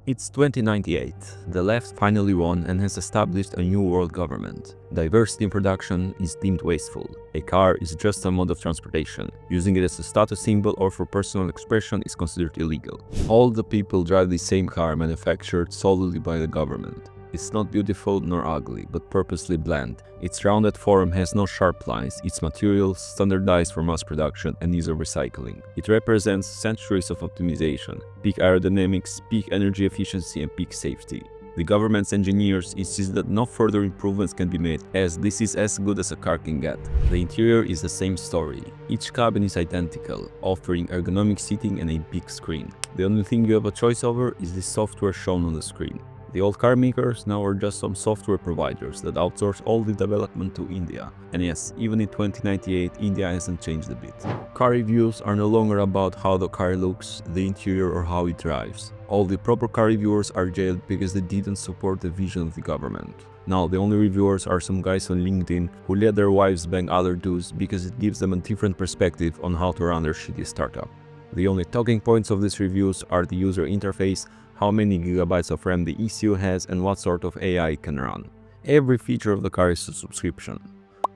It's 2098. The left finally won and has established a new world government. Diversity in production is deemed wasteful. A car is just a mode of transportation. Using it as a status symbol or for personal expression is considered illegal. All the people drive the same car manufactured solely by the government. It's not beautiful nor ugly, but purposely bland. Its rounded form has no sharp lines, its materials standardized for mass production and ease of recycling. It represents centuries of optimization, peak aerodynamics, peak energy efficiency and peak safety. The government's engineers insist that no further improvements can be made, as this is as good as a car can get. The interior is the same story. Each cabin is identical, offering ergonomic seating and a big screen. The only thing you have a choice over is the software shown on the screen. The old car makers now are just some software providers that outsource all the development to India. And yes, even in 2098, India hasn't changed a bit. Car reviews are no longer about how the car looks, the interior or how it drives. All the proper car reviewers are jailed because they didn't support the vision of the government. Now the only reviewers are some guys on LinkedIn who let their wives bang other dudes because it gives them a different perspective on how to run their shitty startup. The only talking points of these reviews are the user interface, how many gigabytes of RAM the ECU has, and what sort of AI it can run. Every feature of the car is a subscription.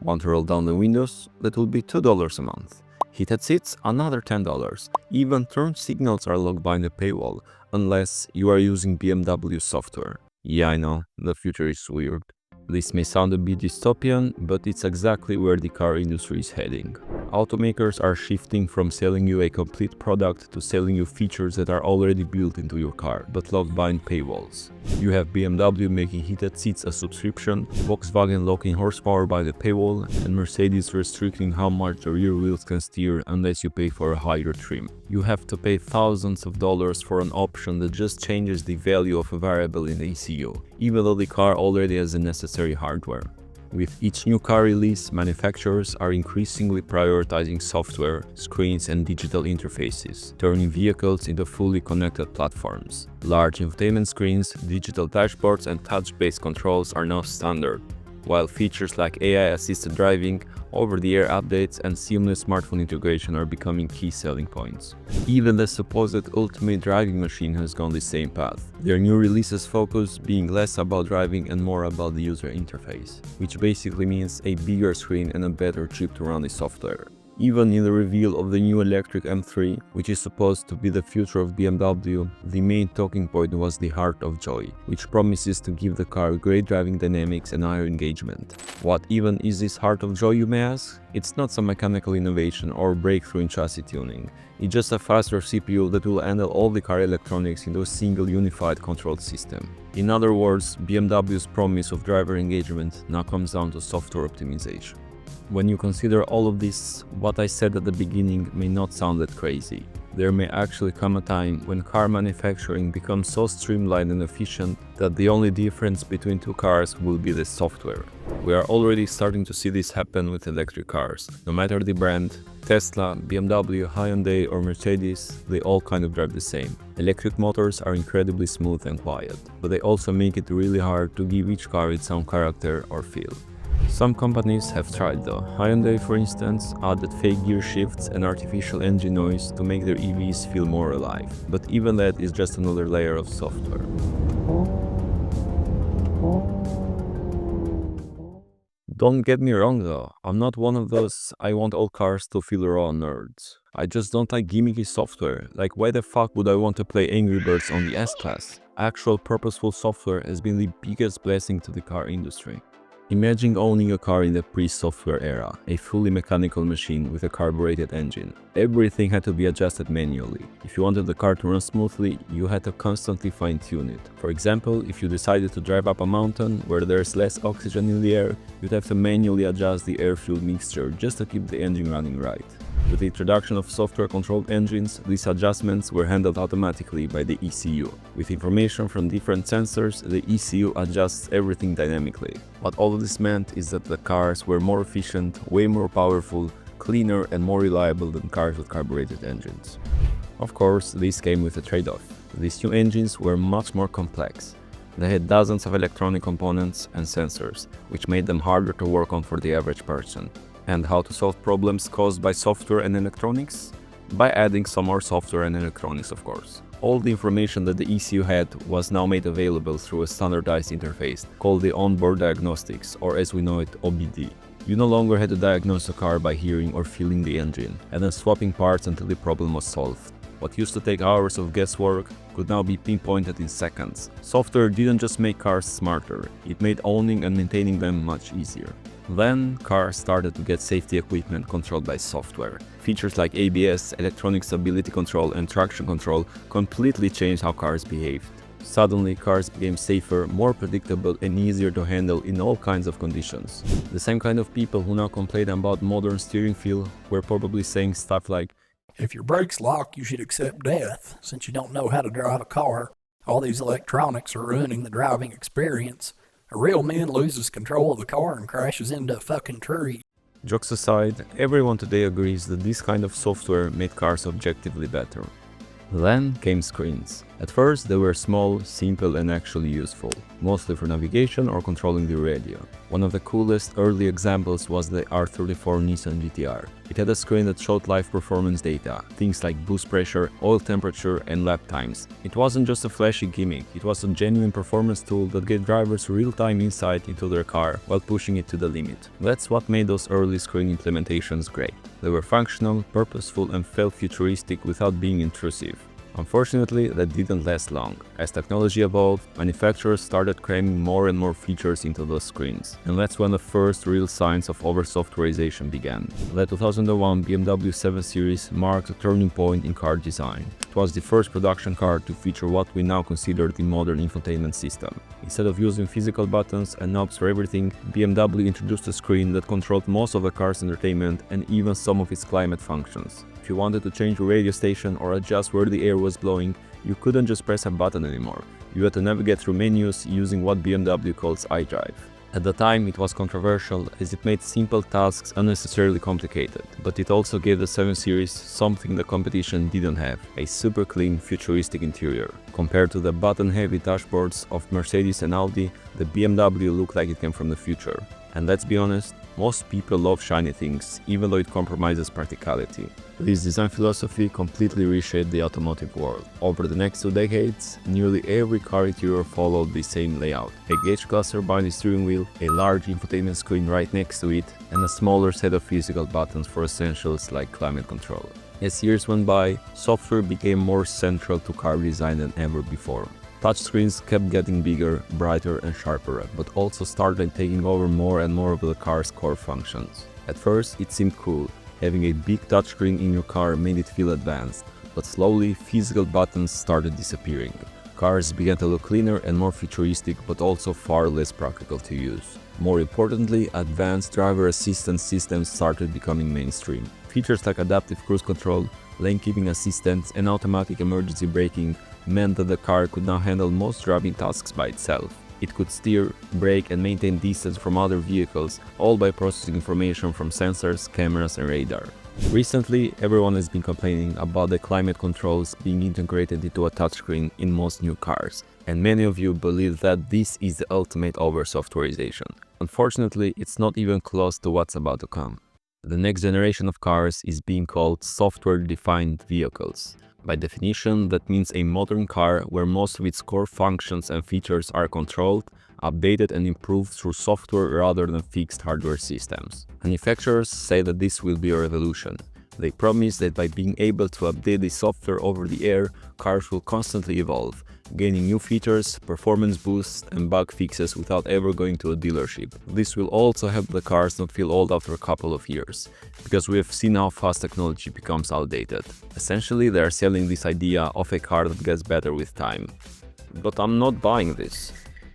Want to roll down the windows? That will be $2 a month. Heated seats? Another $10. Even turn signals are locked behind a paywall, unless you are using BMW software. Yeah, I know, the future is weird. This may sound a bit dystopian, but it's exactly where the car industry is heading. Automakers are shifting from selling you a complete product to selling you features that are already built into your car, but locked behind paywalls. You have BMW making heated seats a subscription, Volkswagen locking horsepower by the paywall, and Mercedes restricting how much the rear wheels can steer unless you pay for a higher trim. You have to pay thousands of dollars for an option that just changes the value of a variable in the ECU, even though the car already has the necessary hardware. With each new car release, manufacturers are increasingly prioritizing software, screens and digital interfaces, turning vehicles into fully connected platforms. Large infotainment screens, digital dashboards and touch-based controls are now standard, while features like AI-assisted driving, over-the-air updates and seamless smartphone integration are becoming key selling points. Even the supposed ultimate driving machine has gone the same path. Their new releases focus being less about driving and more about the user interface, which basically means a bigger screen and a better chip to run the software. Even in the reveal of the new electric M3, which is supposed to be the future of BMW, the main talking point was the Heart of Joy, which promises to give the car great driving dynamics and higher engagement. What even is this Heart of Joy, you may ask? It's not some mechanical innovation or breakthrough in chassis tuning. It's just a faster CPU that will handle all the car electronics into a single unified control system. In other words, BMW's promise of driver engagement now comes down to software optimization. When you consider all of this, what I said at the beginning may not sound that crazy. There may actually come a time when car manufacturing becomes so streamlined and efficient that the only difference between two cars will be the software. We are already starting to see this happen with electric cars. No matter the brand, Tesla, BMW, Hyundai or Mercedes, they all kind of drive the same. Electric motors are incredibly smooth and quiet, but they also make it really hard to give each car its own character or feel. Some companies have tried though. Hyundai, for instance, added fake gear shifts and artificial engine noise to make their EVs feel more alive. But even that is just another layer of software. Don't get me wrong though, I'm not one of those I want all cars to feel raw nerds. I just don't like gimmicky software. Like, why the fuck would I want to play Angry Birds on the S-Class? Actual purposeful software has been the biggest blessing to the car industry. Imagine owning a car in the pre-software era, a fully mechanical machine with a carbureted engine. Everything had to be adjusted manually. If you wanted the car to run smoothly, you had to constantly fine-tune it. For example, if you decided to drive up a mountain where there's less oxygen in the air, you'd have to manually adjust the air-fuel mixture just to keep the engine running right. With the introduction of software-controlled engines, these adjustments were handled automatically by the ECU. With information from different sensors, the ECU adjusts everything dynamically. What all of this meant is that the cars were more efficient, way more powerful, cleaner and more reliable than cars with carbureted engines. Of course, this came with a trade-off. These new engines were much more complex. They had dozens of electronic components and sensors, which made them harder to work on for the average person. And how to solve problems caused by software and electronics? By adding some more software and electronics, of course. All the information that the ECU had was now made available through a standardized interface called the onboard diagnostics, or as we know it, OBD. You no longer had to diagnose a car by hearing or feeling the engine, and then swapping parts until the problem was solved. What used to take hours of guesswork could now be pinpointed in seconds. Software didn't just make cars smarter, it made owning and maintaining them much easier. Then, cars started to get safety equipment controlled by software. Features like ABS, electronic stability control, and traction control completely changed how cars behaved. Suddenly, cars became safer, more predictable, and easier to handle in all kinds of conditions. The same kind of people who now complain about modern steering feel were probably saying stuff like, "If your brakes lock, you should accept death, since you don't know how to drive a car. All these electronics are ruining the driving experience. A real man loses control of the car and crashes into a fucking tree." Jokes aside, everyone today agrees that this kind of software made cars objectively better. Then came screens. At first, they were small, simple, and actually useful, mostly for navigation or controlling the radio. One of the coolest early examples was the R34 Nissan GT-R. It had a screen that showed live performance data, things like boost pressure, oil temperature, and lap times. It wasn't just a flashy gimmick, it was a genuine performance tool that gave drivers real-time insight into their car while pushing it to the limit. That's what made those early screen implementations great. They were functional, purposeful, and felt futuristic without being intrusive. Unfortunately, that didn't last long. As technology evolved, manufacturers started cramming more and more features into those screens. And that's when the first real signs of over-softwareization began. The 2001 BMW 7 Series marked a turning point in car design. It was the first production car to feature what we now consider the modern infotainment system. Instead of using physical buttons and knobs for everything, BMW introduced a screen that controlled most of the car's entertainment and even some of its climate functions. If you wanted to change your radio station or adjust where the air was blowing, you couldn't just press a button anymore. You had to navigate through menus using what BMW calls iDrive. At the time, it was controversial as it made simple tasks unnecessarily complicated, but it also gave the 7 Series something the competition didn't have: a super clean, futuristic interior. Compared to the button-heavy dashboards of Mercedes and Audi, the BMW looked like it came from the future. And let's be honest, most people love shiny things, even though it compromises practicality. This design philosophy completely reshaped the automotive world. Over the next 2 decades, nearly every car interior followed the same layout: a gauge cluster behind the steering wheel, a large infotainment screen right next to it, and a smaller set of physical buttons for essentials like climate control. As years went by, software became more central to car design than ever before. Touchscreens kept getting bigger, brighter, and sharper, but also started taking over more and more of the car's core functions. At first, it seemed cool. Having a big touchscreen in your car made it feel advanced, but slowly, physical buttons started disappearing. Cars began to look cleaner and more futuristic, but also far less practical to use. More importantly, advanced driver assistance systems started becoming mainstream. Features like adaptive cruise control, lane keeping assistance, and automatic emergency braking meant that the car could now handle most driving tasks by itself. It could steer, brake, and maintain distance from other vehicles, all by processing information from sensors, cameras, and radar. Recently, everyone has been complaining about the climate controls being integrated into a touchscreen in most new cars, and many of you believe that this is the ultimate over-softwareization. Unfortunately, it's not even close to what's about to come. The next generation of cars is being called software-defined vehicles. By definition, that means a modern car where most of its core functions and features are controlled, updated, and improved through software rather than fixed hardware systems. Manufacturers say that this will be a revolution. They promise that by being able to update the software over the air, cars will constantly evolve, gaining new features, performance boosts, and bug fixes without ever going to a dealership. This will also help the cars not feel old after a couple of years, because we have seen how fast technology becomes outdated. Essentially, they are selling this idea of a car that gets better with time. But I'm not buying this.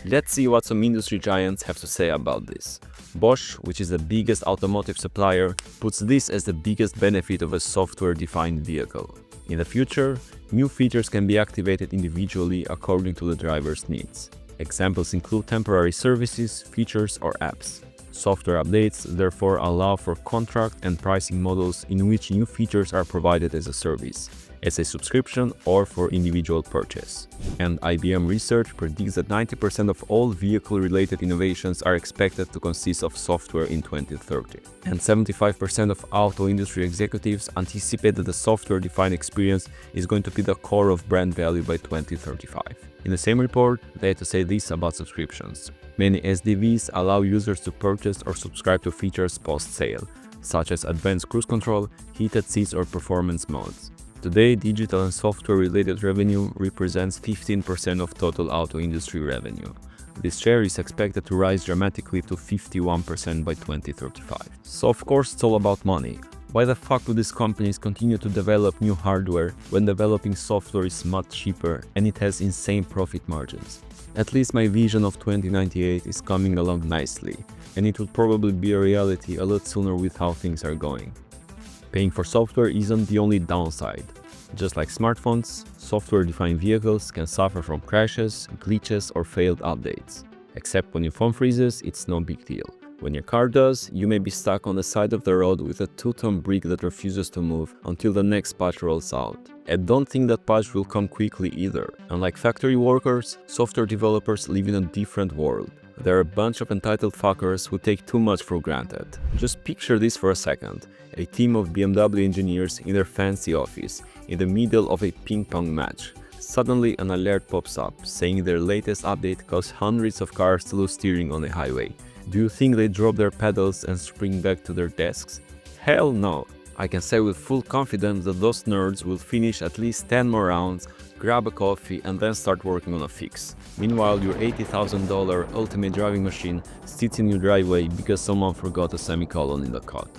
Let's see what some industry giants have to say about this. Bosch, which is the biggest automotive supplier, puts this as the biggest benefit of a software-defined vehicle. In the future, new features can be activated individually according to the driver's needs. Examples include temporary services, features, or apps. Software updates therefore allow for contract and pricing models in which new features are provided as a service. as a subscription or for individual purchase. And IBM research predicts that 90% of all vehicle-related innovations are expected to consist of software in 2030. And 75% of auto industry executives anticipate that the software-defined experience is going to be the core of brand value by 2035. In the same report, they had to say this about subscriptions. Many SDVs allow users to purchase or subscribe to features post-sale, such as advanced cruise control, heated seats, or performance modes. Today, digital and software-related revenue represents 15% of total auto industry revenue. This share is expected to rise dramatically to 51% by 2035. So of course it's all about money. Why the fuck would these companies continue to develop new hardware when developing software is much cheaper and it has insane profit margins? At least my vision of 2098 is coming along nicely, and it will probably be a reality a lot sooner with how things are going. Paying for software isn't the only downside. Just like smartphones, software-defined vehicles can suffer from crashes, glitches, or failed updates. Except when your phone freezes, it's no big deal. When your car does, you may be stuck on the side of the road with a 2-ton brick that refuses to move until the next patch rolls out. And don't think that patch will come quickly either. Unlike factory workers, software developers live in a different world. They're a bunch of entitled fuckers who take too much for granted. Just picture this for a second. A team of BMW engineers in their fancy office, in the middle of a ping-pong match. Suddenly an alert pops up, saying their latest update caused hundreds of cars to lose steering on a highway. Do you think they drop their pedals and spring back to their desks? Hell no! I can say with full confidence that those nerds will finish at least 10 more rounds, grab a coffee, and then start working on a fix. Meanwhile, your $80,000 ultimate driving machine sits in your driveway because someone forgot a semicolon in the code.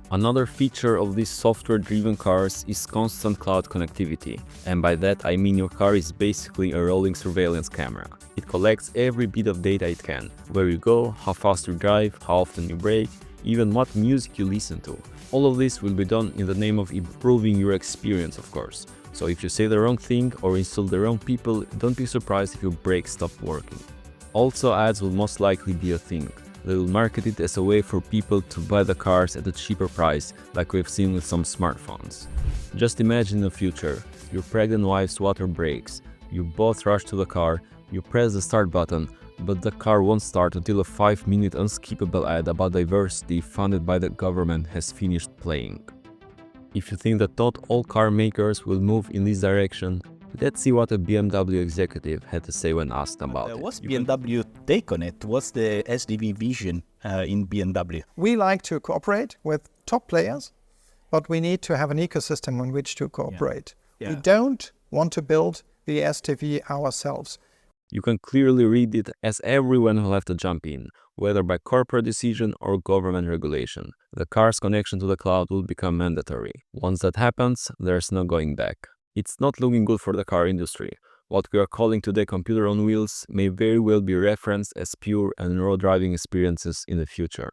Another feature of these software-driven cars is constant cloud connectivity, and by that I mean your car is basically a rolling surveillance camera. It collects every bit of data it can, where you go, how fast you drive, how often you brake, even what music you listen to. All of this will be done in the name of improving your experience, of course. So if you say the wrong thing or insult the wrong people, don't be surprised if your brakes stop working. Also, ads will most likely be a thing. They will market it as a way for people to buy the cars at a cheaper price, like we've seen with some smartphones. Just imagine the future. Your pregnant wife's water breaks. You both rush to the car, you press the start button, but the car won't start until a 5-minute unskippable ad about diversity funded by the government has finished playing. If you think that not all car makers will move in this direction, let's see what a BMW executive had to say when asked about it. What's BMW take on it? What's the SDV vision in BMW? We like to cooperate with top players, but we need to have an ecosystem on which to cooperate. Yeah. We don't want to build the SDV ourselves. You can clearly read it as everyone will have to jump in, whether by corporate decision or government regulation. The car's connection to the cloud will become mandatory. Once that happens, there's no going back. It's not looking good for the car industry. What we are calling today computer on wheels may very well be referenced as pure and raw driving experiences in the future.